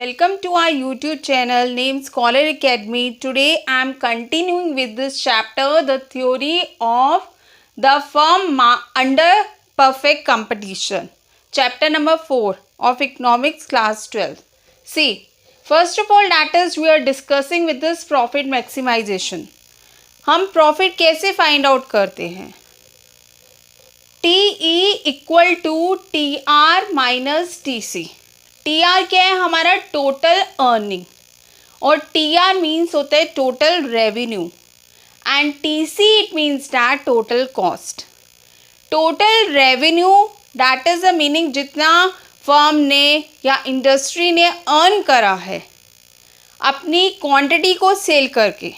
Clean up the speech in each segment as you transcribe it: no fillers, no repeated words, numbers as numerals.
Welcome to our YouTube channel named Scholar Academy. Today I am continuing with this chapter, the theory of the firm under perfect competition. Chapter number 4 of economics class 12. See, first of all that is we are discussing with this profit maximization. हम profit कैसे find out करते हैं? TE equal to TR minus TC. TR क्या है? हमारा total earning और TR means होता है total revenue and TC it means that total cost. Total revenue that is the meaning जितना फर्म ने या इंडस्ट्री ने अर्न करा है अपनी क्वांटिटी को सेल करके,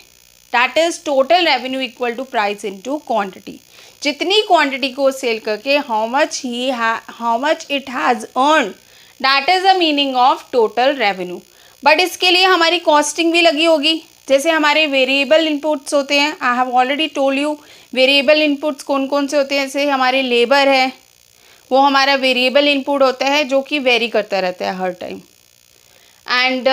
that is total revenue equal to price into quantity. जितनी क्वांटिटी को सेल करके how much it has earn, that is the meaning of total revenue. But इसके लिए हमारी कॉस्टिंग भी लगी होगी. जैसे हमारे वेरिएबल इनपुट्स होते हैं, I have already told you variable inputs कौन कौन से होते हैं. जैसे हमारे लेबर है, वो हमारा वेरिएबल इनपुट होता है जो कि वेरी करता रहता है हर टाइम. एंड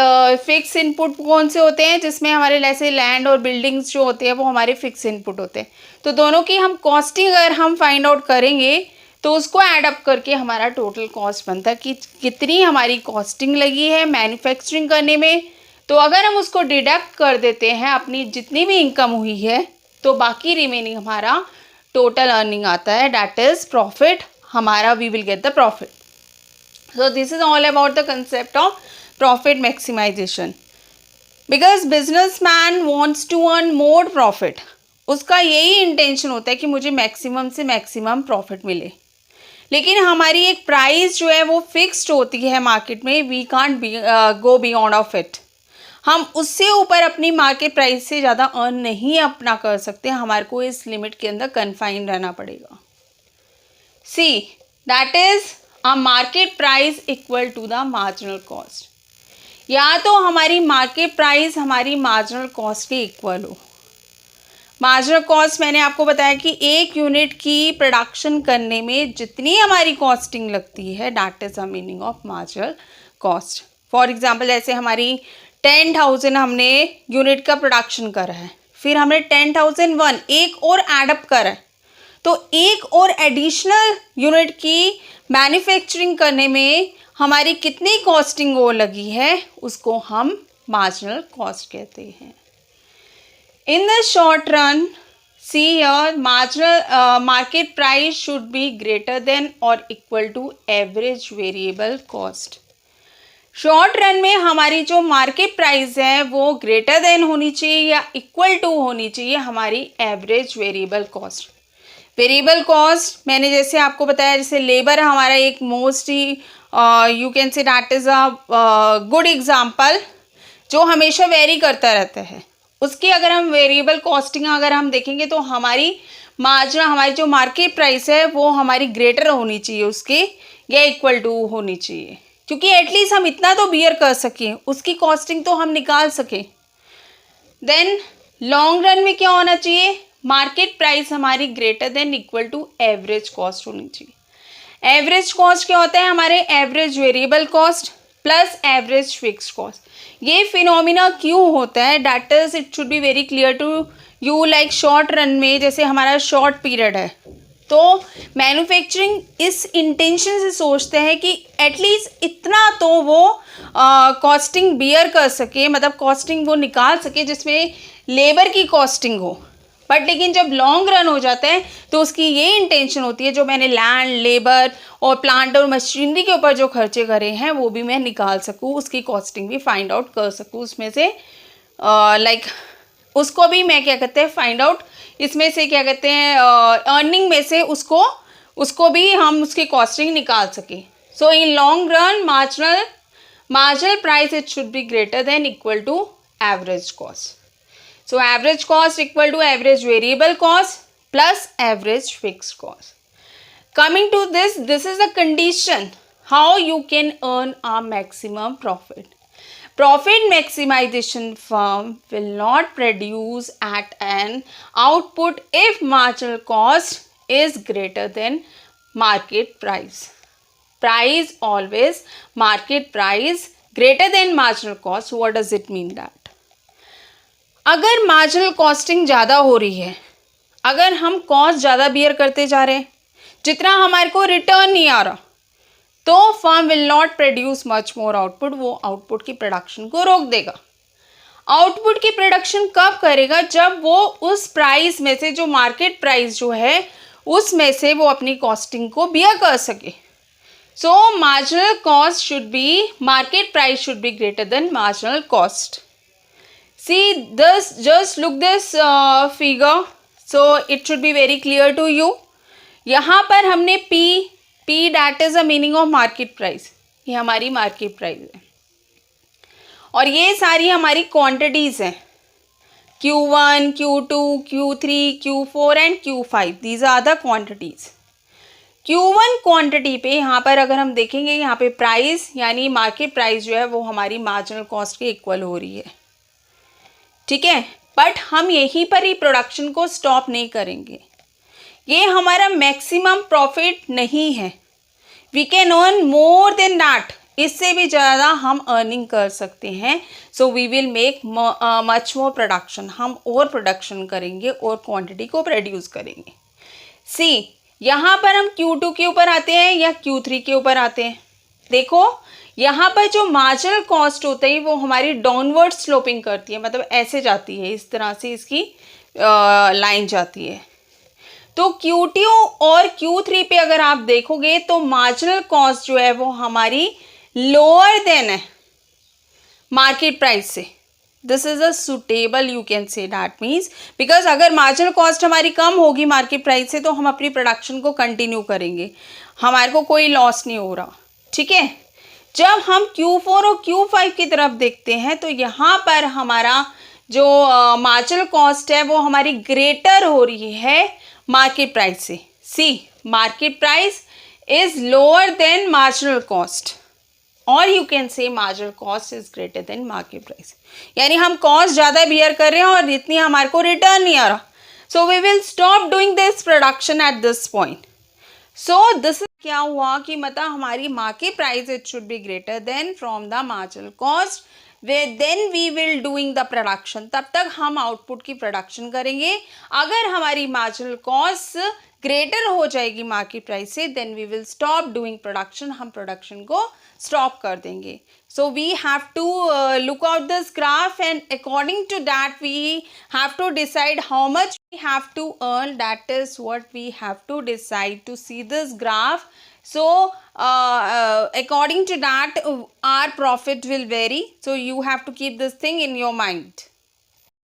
फिक्स इनपुट कौन से होते हैं, जिसमें हमारे जैसे लैंड और बिल्डिंग्स जो होते हैं वो हमारे फिक्स इनपुट होते हैं. तो दोनों की हम कॉस्टिंग अगर हम फाइंड आउट करेंगे तो उसको ऐड अप करके हमारा टोटल कॉस्ट बनता है कि कितनी हमारी कॉस्टिंग लगी है मैन्युफैक्चरिंग करने में. तो अगर हम उसको डिडक्ट कर देते हैं अपनी जितनी भी इनकम हुई है तो बाकी रिमेनिंग हमारा टोटल अर्निंग आता है, दैट इज़ प्रॉफिट. हमारा we will get the profit. So this is all about the concept of profit maximisation. Because businessman wants to earn more profit. उसका यही इंटेंशन होता है कि मुझे मैक्सिमम से मैक्सिमम प्रॉफिट मिले. लेकिन हमारी एक प्राइस जो है वो फिक्स्ड होती है मार्केट में. We can't go beyond of it. हम उससे ऊपर अपनी मार्केट प्राइस से ज़्यादा अर्न नहीं अपना कर सकते. हमारे को इस लिमिट के अंदर कन्फाइन रहना पड़ेगा. See that is a market price equal to the marginal cost. या तो हमारी मार्केट प्राइस हमारी मार्जिनल कॉस्ट के इक्वल हो. मार्जिनल कॉस्ट मैंने आपको बताया कि एक यूनिट की प्रोडक्शन करने में जितनी हमारी कॉस्टिंग लगती है that is the meaning of marginal cost. For example जैसे हमारी 10,000 हमने यूनिट का प्रोडक्शन करा है, फिर हमने 10,001 एक और एडअप करा है, तो एक और एडिशनल यूनिट की मैन्युफैक्चरिंग करने में हमारी कितनी कॉस्टिंग वो लगी है उसको हम मार्जिनल कॉस्ट कहते हैं. In the short run, see here, marginal market price should be greater than or equal to average variable cost. Short run में हमारी जो मार्केट प्राइस है वो ग्रेटर देन होनी चाहिए या इक्वल टू होनी चाहिए हमारी average variable cost. Variable cost मैंने जैसे आपको बताया, जैसे लेबर हमारा एक most he you can say that is a good example जो हमेशा वेरी करता रहता है. उसकी अगर हम वेरिएबल कॉस्टिंग अगर हम देखेंगे तो हमारी मार्जिन हमारी जो मार्केट प्राइस है वो हमारी ग्रेटर होनी चाहिए उसके या इक्वल टू होनी चाहिए, क्योंकि एटलीस्ट हम इतना तो बियर कर सकें, उसकी कॉस्टिंग तो हम निकाल सकें. देन लॉन्ग रन में क्या होना चाहिए, मार्केट प्राइस हमारी greater than equal to average cost होनी चाहिए. एवरेज कॉस्ट क्या होता है, हमारे average variable cost plus average fixed cost. ये फिनोमिना क्यों होता है, that is it should be very clear to you. Like short run में जैसे हमारा शॉर्ट पीरियड है तो मैन्युफैक्चरिंग इस इंटेंशन से सोचते हैं कि एटलीस्ट इतना तो वो कॉस्टिंग बियर कर सके, मतलब कॉस्टिंग वो निकाल सके जिसमें लेबर की कॉस्टिंग हो. बट लेकिन जब लॉन्ग रन हो जाता है तो उसकी ये इंटेंशन होती है जो मैंने लैंड, लेबर और प्लांट और मशीनरी के ऊपर जो खर्चे करे हैं वो भी मैं निकाल सकूँ, उसकी कॉस्टिंग भी फाइंड आउट कर सकूँ उसमें से. लाइक उसको भी मैं क्या कहते हैं फाइंड आउट, इसमें से क्या कहते हैं अर्निंग में से उसको भी हम उसकी कॉस्टिंग निकाल सकें. So in long run marginal price it should be greater than equal to average cost. So average cost equal to average variable cost plus average fixed cost. Coming to this is the condition how you can earn a maximum profit. Profit maximization firm will not produce at an output if marginal cost is greater than market price. Price always market price greater than marginal cost. What does it mean that? अगर marginal costing ज़्यादा हो रही है, अगर हम cost ज़्यादा beer करते जा रहे हैं, जितना हमारे को रिटर्न नहीं आ रहा, तो firm will not produce much more output, वो आउटपुट की प्रोडक्शन को रोक देगा। आउटपुट की प्रोडक्शन कब करेगा? जब वो उस प्राइस में से, जो मार्केट प्राइस जो है उसमें से वो अपनी कॉस्टिंग को बियर कर सके। So marginal cost should be, market price should be greater than marginal cost. See this, just look this figure, so it should be very clear to you. यहाँ पर हमने P that is the meaning of market price, ये हमारी market price है, और ये सारी हमारी क्वांटिटीज हैं, Q1, Q2, Q3, Q4 and Q5, these are the quantities. Q1 quantity पे यहाँ पर अगर हम देखेंगे, यहाँ पे प्राइस यानी मार्केट प्राइस जो है वो हमारी मार्जिनल कॉस्ट के इक्वल हो रही है, ठीक है। बट हम यहीं पर ही प्रोडक्शन को स्टॉप नहीं करेंगे, ये हमारा मैक्सिमम प्रॉफिट नहीं है। We can earn more than that, इससे भी ज़्यादा हम अर्निंग कर सकते हैं। So we will make much more production, हम और प्रोडक्शन करेंगे और क्वांटिटी को प्रोड्यूस करेंगे। सी, यहाँ पर हम Q2 के ऊपर आते हैं या Q3 के ऊपर आते हैं। देखो यहाँ पर जो मार्जिनल कॉस्ट होता है वो हमारी डाउनवर्ड स्लोपिंग करती है, मतलब ऐसे जाती है, इस तरह से इसकी लाइन जाती है। तो Q2 और Q3 पे अगर आप देखोगे तो मार्जिनल कॉस्ट जो है वो हमारी लोअर देन है मार्केट प्राइस से। This is a suitable, you can say that means, because अगर मार्जिनल कॉस्ट हमारी कम होगी मार्केट प्राइस से तो हम अपनी प्रोडक्शन को कंटिन्यू करेंगे, हमारे को कोई लॉस नहीं हो रहा, ठीक है। जब हम Q4 और Q5 की तरफ देखते हैं तो यहाँ पर हमारा जो मार्जिनल कॉस्ट है वो हमारी ग्रेटर हो रही है मार्केट प्राइस से। See, market price is lower than marginal cost, और you can say marginal cost is greater than market price, यानी हम कॉस्ट ज़्यादा बियर कर रहे हैं और इतनी हमारे को रिटर्न नहीं आ रहा। So we will stop doing this production at this point. So this क्या हुआ कि मतलब हमारी market price it should be greater than from the marginal cost, way then we will doing the production, तब तक हम आउटपुट की production करेंगे। अगर हमारी मार्जिनल कॉस्ट ग्रेटर हो जाएगी मार्केट प्राइस से, then we will stop doing production, हम प्रोडक्शन को स्टॉप कर देंगे। So we have to look out this graph and according to that we have to decide how much we have to earn, that is what we have to decide to see this graph. So according to that our profit will vary, so you have to keep this thing in your mind.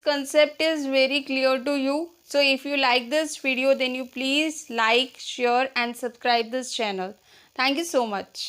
Concept is very clear to you. So if you like this video then you please like, share and subscribe this channel. Thank you so much.